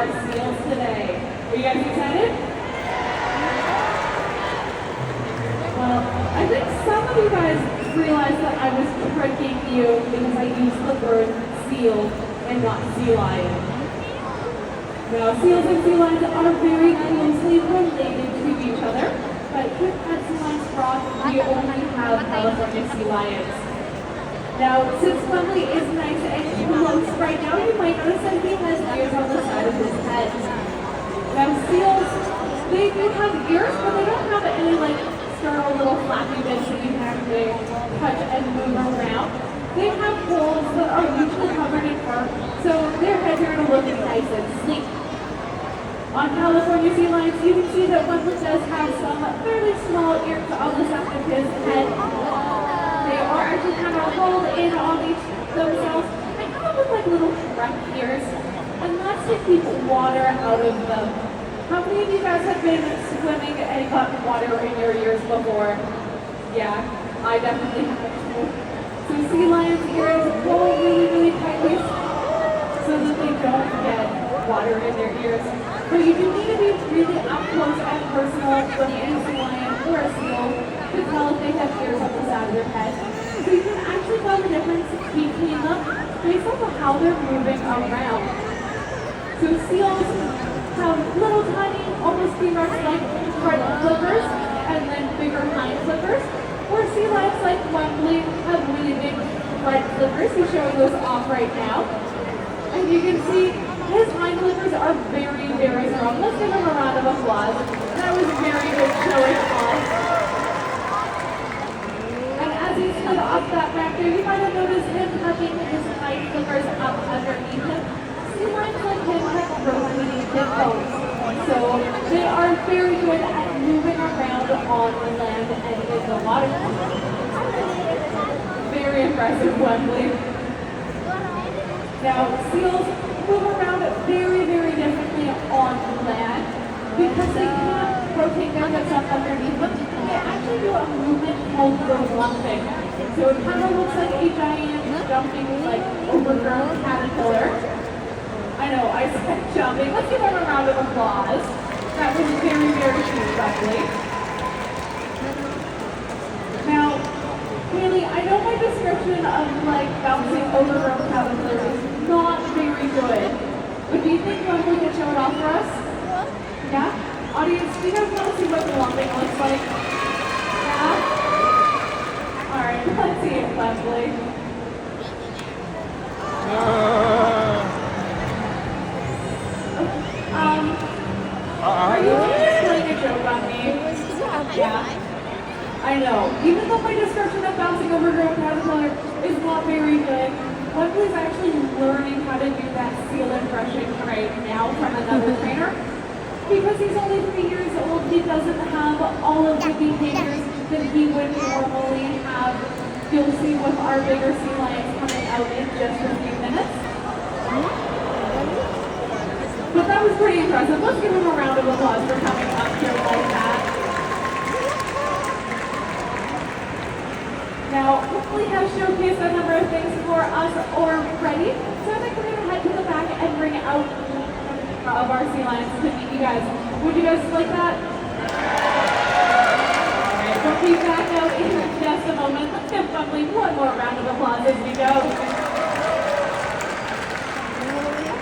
our seals today. Are you guys excited? Well, I think some of you guys realized that I was tricking you because I used the word seal and not sea lion. Now, seals and sea lions are very closely related to each other, but with Sea Lions Rock, we only have California sea lions. Now, since Wembley is nice and close right now, you might notice that he has ears on the side of his head. Now, seals, they do have ears, but they don't have any, like, startle little flappy bits that you can actually touch and move around. They have holes that are usually covered in fur, so their heads are going to look nice and sleek. On California sea lions, you can see that Wembley does have some fairly small ears on the side of his head. They are actually kind of rolled in on each themselves and kind of look like little Shrek ears, and that's to keep water out of them. How many of you guys have been swimming and gotten water in your ears before? Yeah, I definitely have too. So sea lions' ears roll really, really tightly so that they don't get water in their ears. But you do need to be really up close and personal with a sea lion or a seal to tell if they have ears on the side of their head. So you can actually tell the difference between them based off of how they're moving around. So seals have little tiny, almost T-Rex-like front flippers and then bigger hind flippers. Where sea lions like Wembley have really big front flippers. He's showing those off right now. And you can see his hind flippers are very, very strong. Let's give him a round of applause. That was very good showing off. And as he stood off that ramp there, you might have noticed him tucking his hind flippers up underneath him. Sea lions like him have rotating hip bones. So they are very good at moving around on the land and in the water. Very impressive, Wembley. Now, seals move around very, very differently on land because they can't rotate their hips up underneath them. They actually do a movement called lumping. So it kind of looks like a giant jumping, like, overgrown caterpillar. I know, I said jumping. Let's give them a round of applause. That was very, very cute, Wembley. Now, Haley, I know my description of, like, bouncing overgrown caterpillars is not very good. But do you think Wembley can show it off for us? Yeah? Audience, do you guys want to see what the lumping looks like? Yeah? Alright, let's see it, Wembley. Are you just playing a joke on me? Yeah. I know. Even though my description of bouncing overgrown caterpillar is not very good, Wembley's actually learning how to do that seal impression right now from another trainer. Because he's only 3 years old, he doesn't have all of the behaviors that he would normally have. You'll see with our bigger sea lions coming out in just a few minutes. But that was pretty impressive. Let's give him a round of applause for coming up here like that. Now, hopefully have showcased a number of things for us already. So I think we're going to head to the back and bring out of our sea lions to meet you guys. Would you guys like that? Alright, we'll be back out in just a moment. Let's give Wembley one more round of applause.